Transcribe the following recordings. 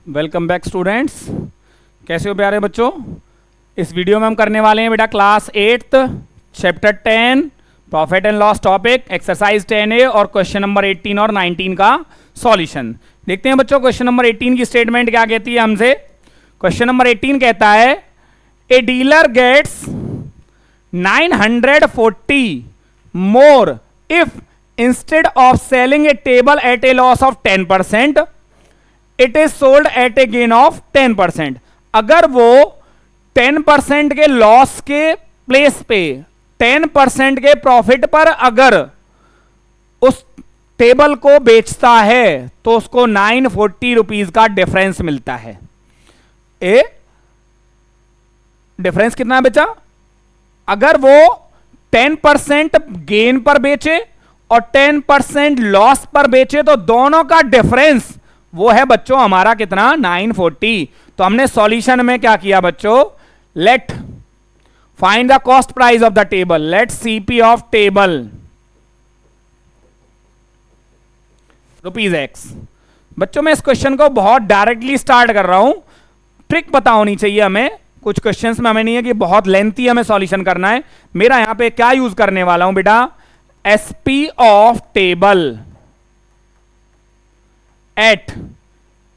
Welcome back students. कैसे हो प्यारे बच्चों। इस वीडियो में हम करने वाले हैं बेटा class 8 chapter 10 profit and loss topic exercise 10A और क्वेश्चन नंबर 18 और 19 का सॉल्यूशन। देखते हैं बच्चों क्वेश्चन नंबर 18 की स्टेटमेंट क्या कहती है हमसे। क्वेश्चन नंबर 18 कहता है a dealer gets 940 more if instead of selling a table at a loss of 10% it is sold at a gain of 10%। अगर वो 10% के लॉस के प्लेस पे 10% के प्रॉफिट पर अगर उस टेबल को बेचता है तो उसको 940 रुपीज का डिफरेंस मिलता है। ए डिफरेंस कितना है बच्चा। अगर वो 10% गेन पर बेचे और 10% लॉस पर बेचे तो दोनों का डिफरेंस वो है बच्चों हमारा कितना 940। तो हमने सॉल्यूशन में क्या किया बच्चों, let find the cost price of the table, let CP of table ₹X। बच्चों मैं इस क्वेश्चन को बहुत डायरेक्टली स्टार्ट कर रहा हूं, ट्रिक पता होनी चाहिए हमें। कुछ क्वेश्चंस में हमें नहीं है कि बहुत लेंथी हमें सॉल्यूशन करना है। मेरा यहां पे क्या यूज करने वाला हूं बेटा, SP of table at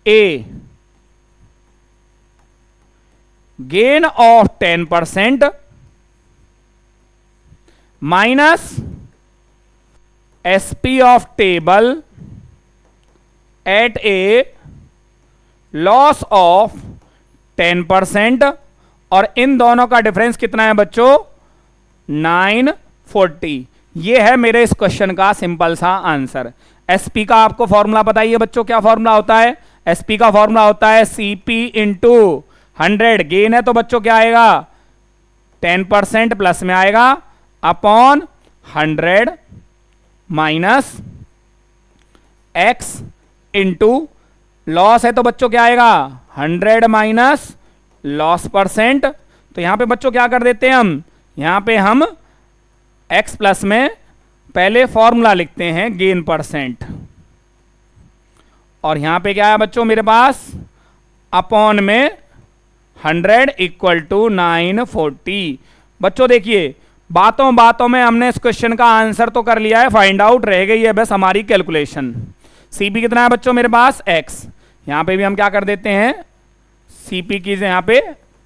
a gain of 10% minus SP of table at a loss of 10%, और इन दोनों का डिफरेंस कितना है बच्चों 940। ये है मेरे इस क्वेश्चन का सिंपल सा आंसर। एसपी का आपको फॉर्मूला पता ही है बच्चों, क्या फॉर्मूला होता है। एसपी का फॉर्मूला होता है सीपी इंटू 100। गेन है तो बच्चों क्या आएगा 10% प्लस में आएगा upon 100 minus x into loss है तो बच्चों क्या आएगा 100 माइनस लॉस परसेंट। तो यहां पे बच्चों क्या कर देते हैं हम, यहां पे हम एक्स प्लस में पहले फॉर्मूला लिखते हैं गेन परसेंट, और यहां पे क्या है बच्चों मेरे पास अपॉन में 100 इक्वल टू 940। बच्चों देखिए बातों बातों में हमने इस क्वेश्चन का आंसर तो कर लिया है, फाइंड आउट रह गई है बस हमारी कैलकुलेशन। सीपी कितना है बच्चों मेरे पास x, यहां पे भी हम क्या कर देते हैं सीपी की यहां पे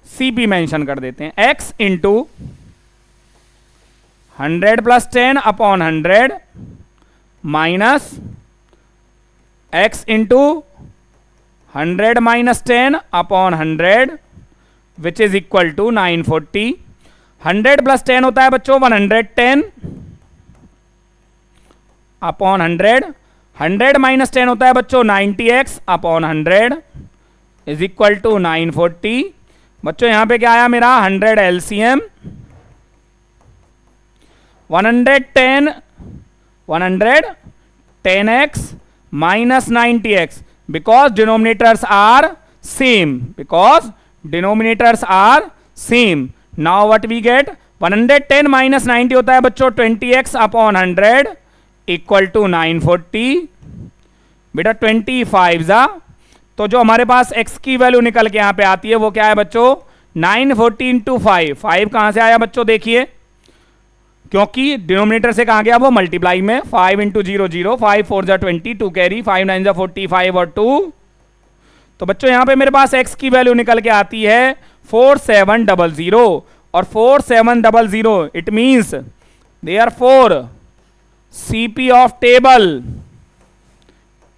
सीपी मेंशन कर देते हैं x into 100 plus 10 upon 100 minus x into 100 minus 10 upon 100 which is equal to 940। 100 plus 10 होता है बच्चों 110 अपॉन 100, 100 माइनस 10 होता है बच्चों 90x upon 100 is equal to 940। बच्चों यहां पे क्या आया मेरा 100 LCM 110x minus 90x because denominators are same, because denominators are same. Now what we get 110 minus 90 होता है बच्चों 20x upon 100 equal to 940। बेटा 25 जा, तो जो हमारे पास x की वैल्यू निकल के यहां पे आती है वो क्या है बच्चों 940 इंटू 5 कहां से आया बच्चों देखिए, क्योंकि डिनोमिनेटर से कहां गया वो मल्टीप्लाई में 5 इंटू 0 0, 5 4 जा 20, 2 कैरी, 5 9 जा 45 और 2। तो बच्चों यहां पे मेरे पास x की वैल्यू निकल के आती है 4700, और 4700 it means therefore CP of table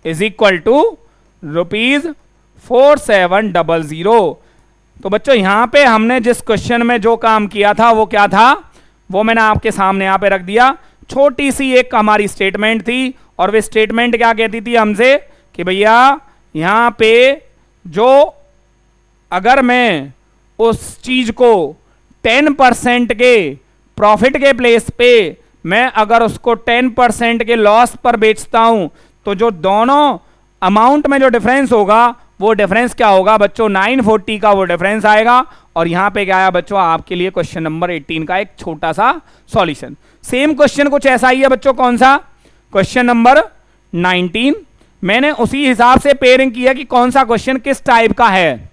is equal to ₹4700। तो बच्चों यहां पे हमने जिस क्वेश्चन में जो काम किया था वो क्या था, वो मैंने आपके सामने यहां पे रख दिया। छोटी सी एक हमारी स्टेटमेंट थी, और वे स्टेटमेंट क्या कहती थी हमसे कि भैया यहां पे जो अगर मैं उस चीज को 10% के प्रॉफिट के प्लेस पे मैं अगर उसको 10% के लॉस पर बेचता हूं तो जो दोनों अमाउंट में जो डिफरेंस होगा वो डिफरेंस क्या होगा बच्चों 940 का वो डिफरेंस आएगा। और यहां पे क्या आया बच्चों आपके लिए क्वेश्चन नंबर 18 का एक छोटा सा सॉल्यूशन। सेम क्वेश्चन कुछ ऐसा ही है बच्चों, कौन सा क्वेश्चन नंबर 19। मैंने उसी हिसाब से पेयरिंग किया कि कौन सा क्वेश्चन किस टाइप का है।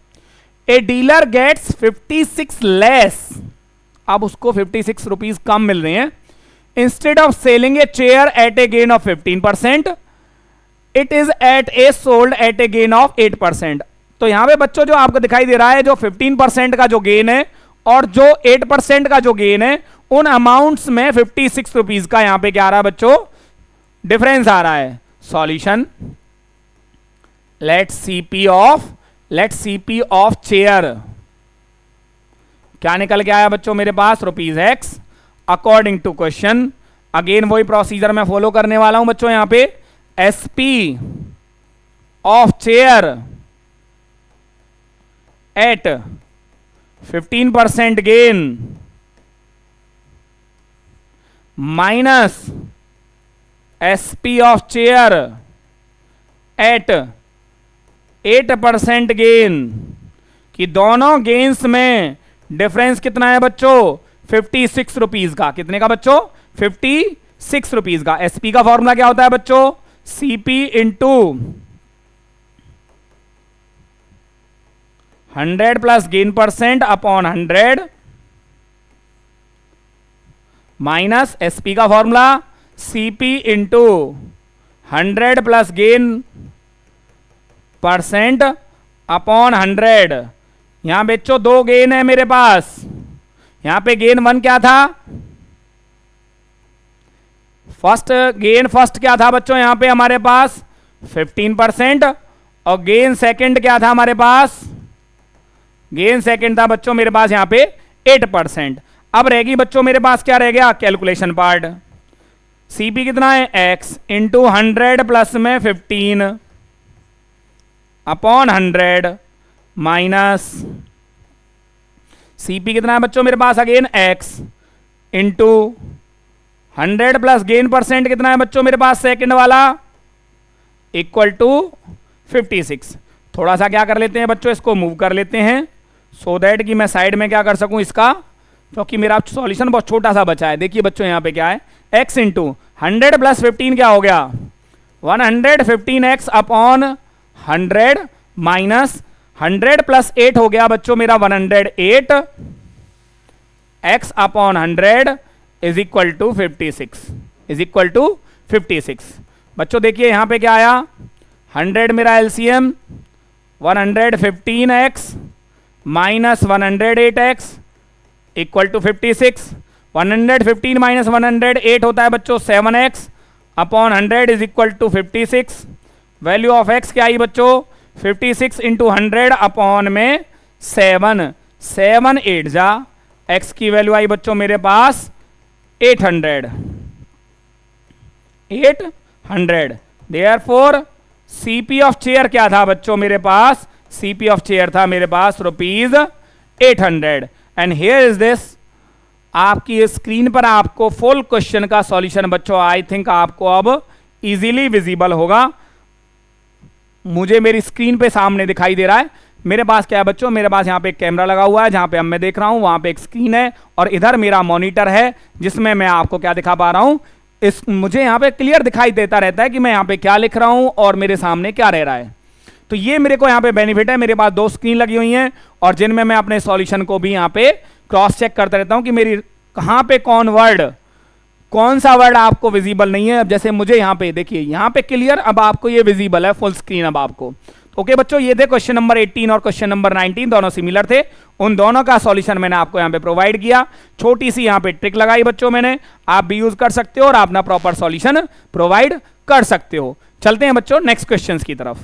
ए डीलर गेट्स 56 लेस, अब उसको 56 रुपीज कम मिल रहे हैं। Instead of selling a chair at a gain of 15%, it is at a sold at a gain of 8%। तो यहां पे बच्चों जो आपको दिखाई दे रहा है, जो 15% का जो गेन है और जो 8% का जो गेन है, उन अमाउंट्स में 56 रुपीज का यहां पे क्या आ रहा है बच्चों, डिफरेंस आ रहा है। Solution, let CP of chair क्या निकल के आया बच्चों मेरे पास, ₹X according to question. Again वही प्रोसीजर मैं फॉलो करने वाला हूं बच्चों। यहां पे SP of chair at 15% gain minus SP of chair at 8% gain, कि दोनों गेन्स में डिफरेंस कितना है बच्चों, 56 रुपीज का। कितने का बच्चों, 56 रुपीज का। एसपी का फॉर्मूला क्या होता है बच्चों, CP into 100 plus gain percent upon 100 minus SP का formula CP into 100 plus gain percent upon 100। यहां बच्चों दो गेन है मेरे पास। यहां पे गेन 1 क्या था, फर्स्ट क्या था बच्चों यहां पे हमारे पास 15%, और गेन सेकंड क्या था हमारे पास, गेन सेकंड था बच्चों मेरे पास यहां पे 8%। अब रहेगी बच्चों मेरे पास क्या रह गया, कैलकुलेशन पार्ट। सीपी कितना है, x इंटू 100 प्लस में 15 अपॉन 100 माइनस सीपी कितना है बच्चों मेरे पास, again x into 100 plus gain percent कितना है बच्चों मेरे पास सेकंड वाला, इक्वल टू 56। थोड़ा सा क्या कर लेते हैं बच्चों, इसको मूव कर लेते हैं सो दैट कि मैं साइड में क्या कर सकूं इसका, क्योंकि मेरा सॉल्यूशन बहुत छोटा सा बचा है। देखिए बच्चों यहां पे क्या है, x इंटू 100 प्लस 15 क्या हो गया, 115x अपॉन 100 माइनस 100 प्लस 8 हो गया बच्चों मेरा 108 x upon 100 is equal to 56 बच्चों देखिए यहां पे क्या आया, 100 मेरा LCM 115x minus 108x equal to 56। 115 minus 108 होता है बच्चों 7x upon 100 is equal to 56। Value of x क्या आई बच्चों, 56 इंटू 100 अपॉन में 7 8 जा, x की वैल्यू आई बच्चों मेरे पास 800। देयरफॉर सीपी ऑफ चेयर क्या था बच्चों मेरे पास, सीपी ऑफ चेयर था मेरे पास ₹800। एंड हियर इज दिस, आपकी स्क्रीन पर आपको फुल क्वेश्चन का सॉल्यूशन बच्चों आई थिंक आपको अब इजीली विजिबल होगा। मुझे मेरी स्क्रीन पे सामने दिखाई दे रहा है। मेरे पास क्या है बच्चों, मेरे पास यहाँ पे एक कैमरा लगा हुआ है जहां पे अब मैं देख रहा हूं, वहां पे एक स्क्रीन है और इधर मेरा मॉनिटर है जिसमें मैं आपको क्या दिखा पा रहा हूं, मुझे यहाँ पे क्लियर दिखाई देता रहता है कि मैं यहाँ पे क्या लिख रहा हूं और मेरे सामने क्या रह रहा है। तो ये मेरे को यहाँ पे बेनिफिट है, मेरे पास 2 स्क्रीन लगी हुई हैं और जिनमें मैं अपने सॉल्यूशन को भी यहाँ पे क्रॉस चेक करता रहता हूँ कि मेरी कहाँ पे कौन सा वर्ड आपको विजिबल नहीं है। अब जैसे मुझे यहाँ पे देखिए, यहाँ पे क्लियर अब आपको ये विजिबल है फुल स्क्रीन अब आपको। ओके बच्चों, ये थे क्वेश्चन नंबर 18 और क्वेश्चन नंबर 19, दोनों सिमिलर थे। उन दोनों का सॉल्यूशन मैंने आपको यहाँ पे प्रोवाइड किया। छोटी सी यहाँ पे ट्रिक लगाई बच्चों मैंने, आप भी यूज कर सकते हो और अपना प्रॉपर सॉल्यूशन प्रोवाइड कर सकते हो। चलते हैं बच्चों नेक्स्ट क्वेश्चंस की तरफ।